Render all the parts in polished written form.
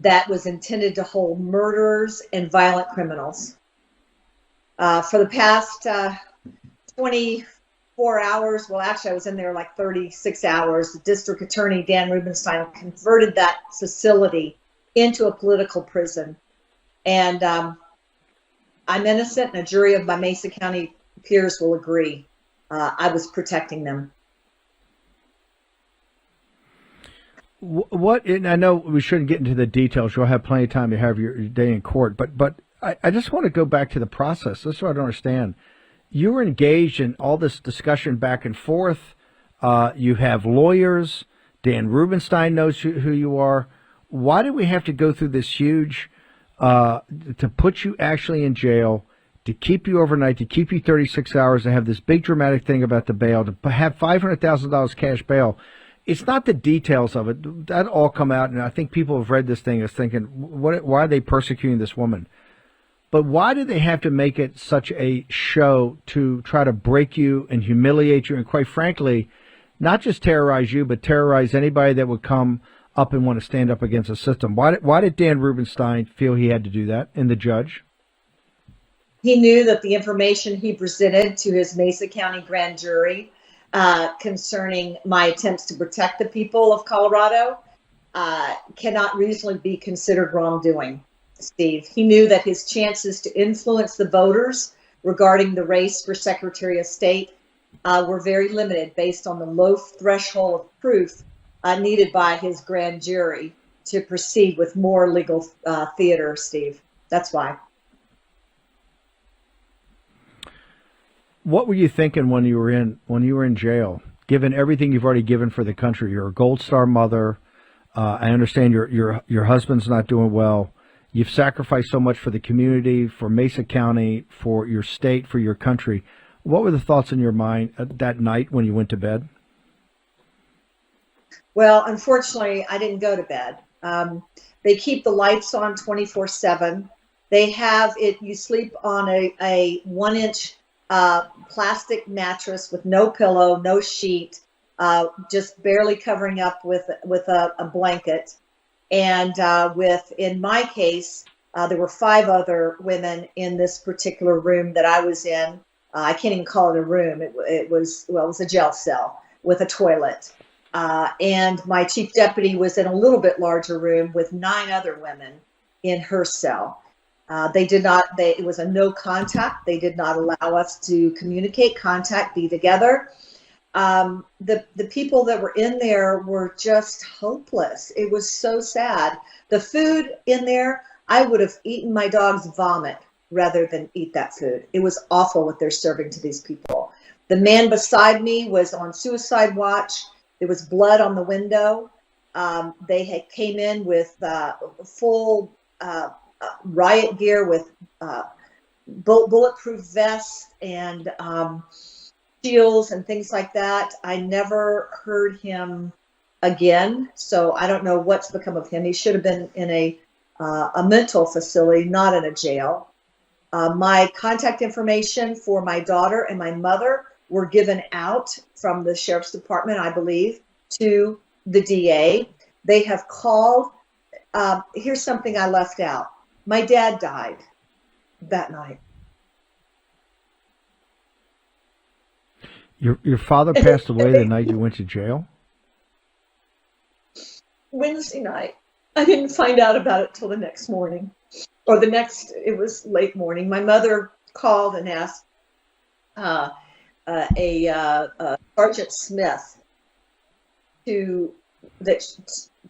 that was intended to hold murderers and violent criminals. For the past 24 hours, well, actually, I was in there like 36 hours. The district attorney, Dan Rubenstein, converted that facility into a political prison. And I'm innocent, and a jury of my Mesa County peers will agree. I was protecting them. What, and I know we shouldn't get into the details. You'll have plenty of time to have your day in court, but I just want to go back to the process. That's what I don't understand. You were engaged in all this discussion back and forth. You have lawyers. Dan Rubenstein knows who you are. Why did we have to go through this huge, to put you actually in jail, to keep you overnight, to keep you 36 hours, to have this big dramatic thing about the bail, to have $500,000 cash bail? It's not the details of it. That all come out, and I think people have read this thing as thinking, why are they persecuting this woman? But why did they have to make it such a show to try to break you and humiliate you and, quite frankly, not just terrorize you, but terrorize anybody that would come up and want to stand up against the system? Why did Dan Rubenstein feel he had to do that, and the judge? He knew that the information he presented to his Mesa County grand jury concerning my attempts to protect the people of Colorado cannot reasonably be considered wrongdoing, Steve. He knew that his chances to influence the voters regarding the race for Secretary of State were very limited based on the low threshold of proof needed by his grand jury to proceed with more legal theater, Steve. That's why. What were you thinking when you were in jail? Given everything you've already given for the country, you're a Gold Star mother. I understand your husband's not doing well. You've sacrificed so much for the community, for Mesa County, for your state, for your country. What were the thoughts in your mind that night when you went to bed? Well, unfortunately, I didn't go to bed. They keep the lights on 24/7. They have it. You sleep on a 1-inch plastic mattress with no pillow, no sheet, just barely covering up with a blanket. And in my case, there were 5 other women in this particular room that I was in. I can't even call it a room. It was a jail cell with a toilet. And my chief deputy was in a little bit larger room with 9 other women in her cell. It was a no contact. They did not allow us to communicate, contact, be together. The people that were in there were just hopeless. It was so sad. The food in there, I would have eaten my dog's vomit rather than eat that food. It was awful what they're serving to these people. The man beside me was on suicide watch. There was blood on the window. They came in with full riot gear with bulletproof vests and shields and things like that. I never heard him again, so I don't know what's become of him. He should have been in a mental facility, not in a jail. My contact information for my daughter and my mother were given out from the sheriff's department, I believe, to the DA. They have called. Here's something I left out. My dad died that night. Your father passed away the night you went to jail? Wednesday night. I didn't find out about it till the next morning. It was late morning. My mother called and asked Sergeant Smith to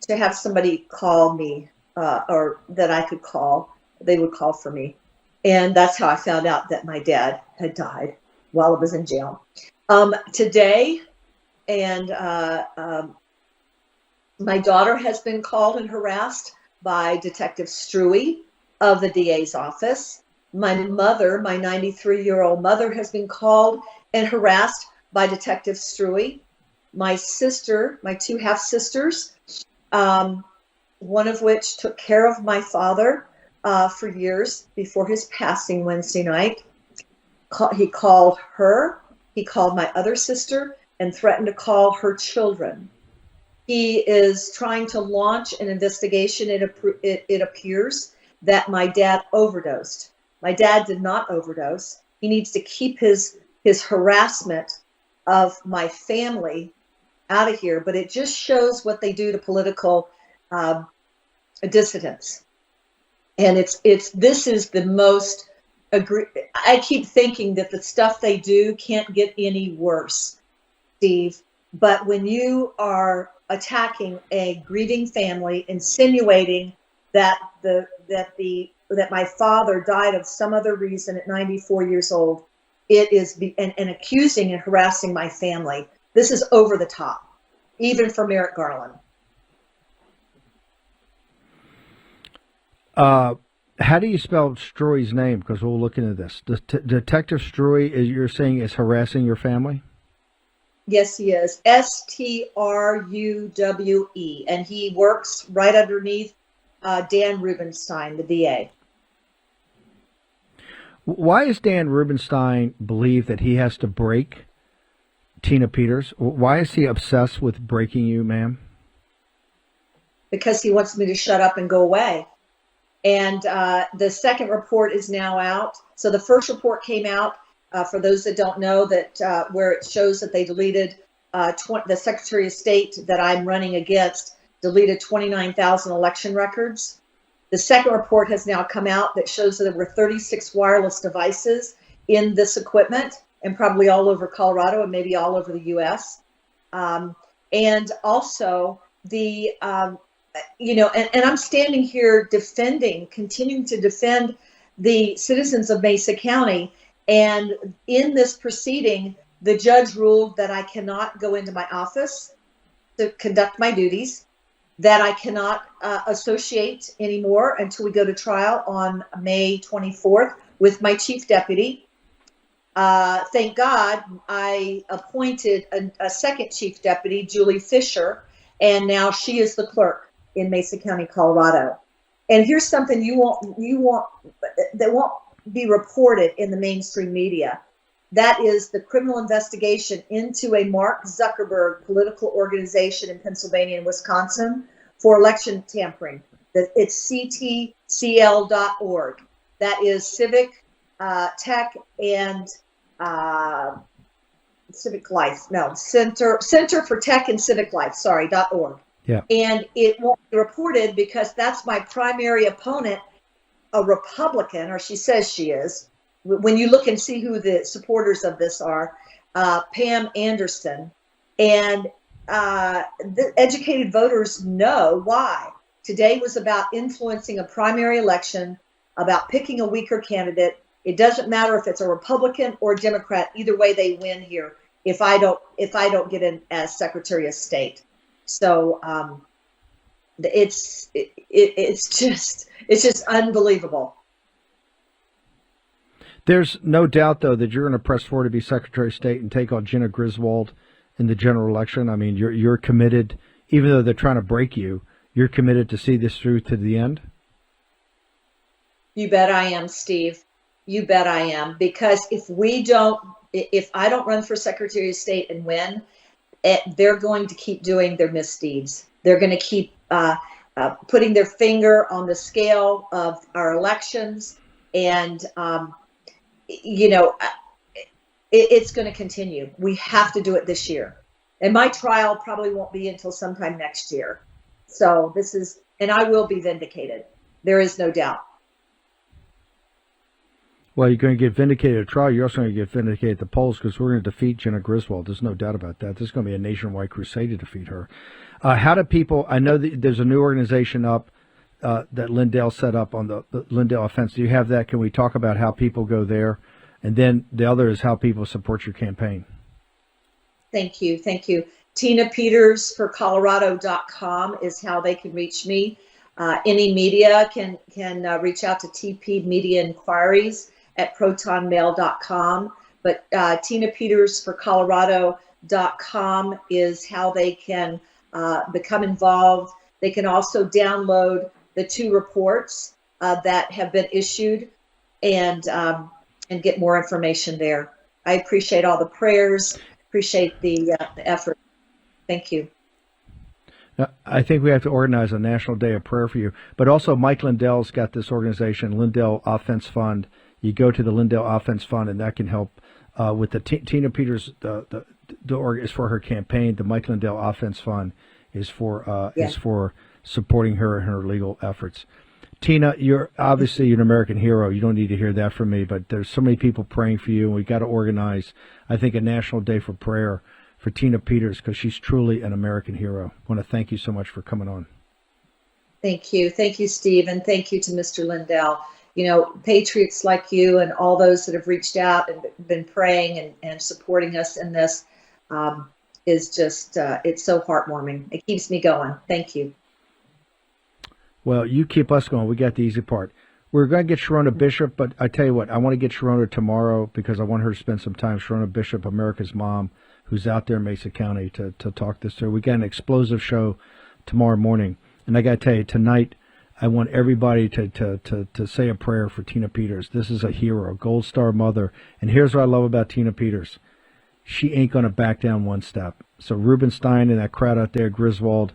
have somebody call me, or that I could call. They would call for me. And that's how I found out that my dad had died while I was in jail. Today, and my daughter has been called and harassed by Detective Struey of the DA's office. My mother, my 93-year-old mother, has been called and harassed by Detective Struey. My sister, my 2 half-sisters, one of which took care of my father for years before his passing Wednesday night. He called her, he called my other sister, and threatened to call her children. He is trying to launch an investigation. It appears that my dad overdosed. My dad did not overdose. He needs to keep his harassment of my family out of here. But it just shows what they do to political dissidents. And this is the most I keep thinking that the stuff they do can't get any worse, Steve. But when you are attacking a grieving family, insinuating that my father died of some other reason at 94 years old, it is and accusing and harassing my family. This is over the top, even for Merrick Garland. How do you spell Struey's name? Because we'll look into this. Detective Struey, you're saying, is harassing your family? Yes, he is. Struwe, and he works right underneath Dan Rubenstein, the DA. Why does Dan Rubenstein believe that he has to break Tina Peters? Why is he obsessed with breaking you, ma'am? Because he wants me to shut up and go away. And the second report is now out. So the first report came out, for those that don't know, that where it shows that they deleted the Secretary of State that I'm running against deleted 29,000 election records. The second report has now come out that shows that there were 36 wireless devices in this equipment, and probably all over Colorado and maybe all over the U.S. And also the and I'm standing here continuing to defend the citizens of Mesa County. And in this proceeding, the judge ruled that I cannot go into my office to conduct my duties, that I cannot associate anymore until we go to trial on May 24th with my chief deputy. Thank God I appointed a second chief deputy, Julie Fisher, and now she is the clerk in Mesa County, Colorado. And here's something that won't be reported in the mainstream media. That is the criminal investigation into a Mark Zuckerberg political organization in Pennsylvania and Wisconsin for election tampering. It's ctcl.org. That is civic, tech, and civic life. No, Center for Tech and Civic Life. Sorry, .org. Yeah. And it won't be reported because that's my primary opponent, a Republican, or she says she is. When you look and see who the supporters of this are, Pam Anderson, and the educated voters know why. Today was about influencing a primary election, about picking a weaker candidate. It doesn't matter if it's a Republican or a Democrat. Either way, they win here. If I don't get in as Secretary of State. So it's just unbelievable. There's no doubt, though, that you're going to press forward to be Secretary of State and take on Jena Griswold in the general election. I mean, you're committed, even though they're trying to break you, you're committed to see this through to the end? You bet I am, Steve. You bet I am. Because if I don't run for Secretary of State and win, they're going to keep doing their misdeeds. They're going to keep putting their finger on the scale of our elections, and it's going to continue. We have to do it this year, and my trial probably won't be until sometime next year. So and I will be vindicated. There is no doubt. Well, you're going to get vindicated at trial. You're also going to get vindicated at the polls because we're going to defeat Jena Griswold. There's no doubt about that. There's going to be a nationwide crusade to defeat her. How do people? I know that there's a new organization up that Lindell set up on the Lindell offense. Do you have that? Can we talk about how people go there? And then the other is how people support your campaign. Thank you. Thank you. TinaPetersForColorado.com is how they can reach me. Any media can reach out to TP Media Inquiries at protonmail.com. But TinaPetersForColorado.com is how they can become involved. They can also download the 2 reports that have been issued and get more information there. I appreciate all the prayers, appreciate the effort. Thank you. I think we have to organize a national day of prayer for you. But also, Mike Lindell's got this organization, Lindell Offense Fund. You go to the Lindell Offense Fund, and that can help with the Tina Peters. The is for her campaign. The Mike Lindell Offense Fund is for supporting her in her legal efforts. Tina, you're obviously an American hero. You don't need to hear that from me, but there's so many people praying for you, and we've got to organize, I think, a national day for prayer for Tina Peters, because she's truly an American hero. I want to thank you so much for coming on. Thank you. Thank you, Steve, and thank you to Mr. Lindell. You know, patriots like you and all those that have reached out and been praying and supporting us in this is just, it's so heartwarming. It keeps me going. Thank you. Well, you keep us going. We got the easy part. We're going to get Sharona Bishop, but I tell you what, I want to get Sharona tomorrow because I want her to spend some time. Sharona Bishop, America's mom, who's out there in Mesa County, to talk this through. We got an explosive show tomorrow morning. And I got to tell you, tonight, I want everybody to say a prayer for Tina Peters. This is a hero, Gold Star mother. And here's what I love about Tina Peters. She ain't going to back down one step. So Rubenstein and that crowd out there, Griswold,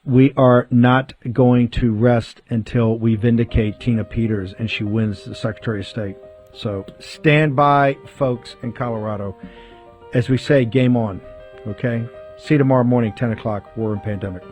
we are not going to rest until we vindicate Tina Peters and she wins the Secretary of State. So stand by, folks, in Colorado. As we say, game on. Okay? See you tomorrow morning, 10 o'clock, War and Pandemic.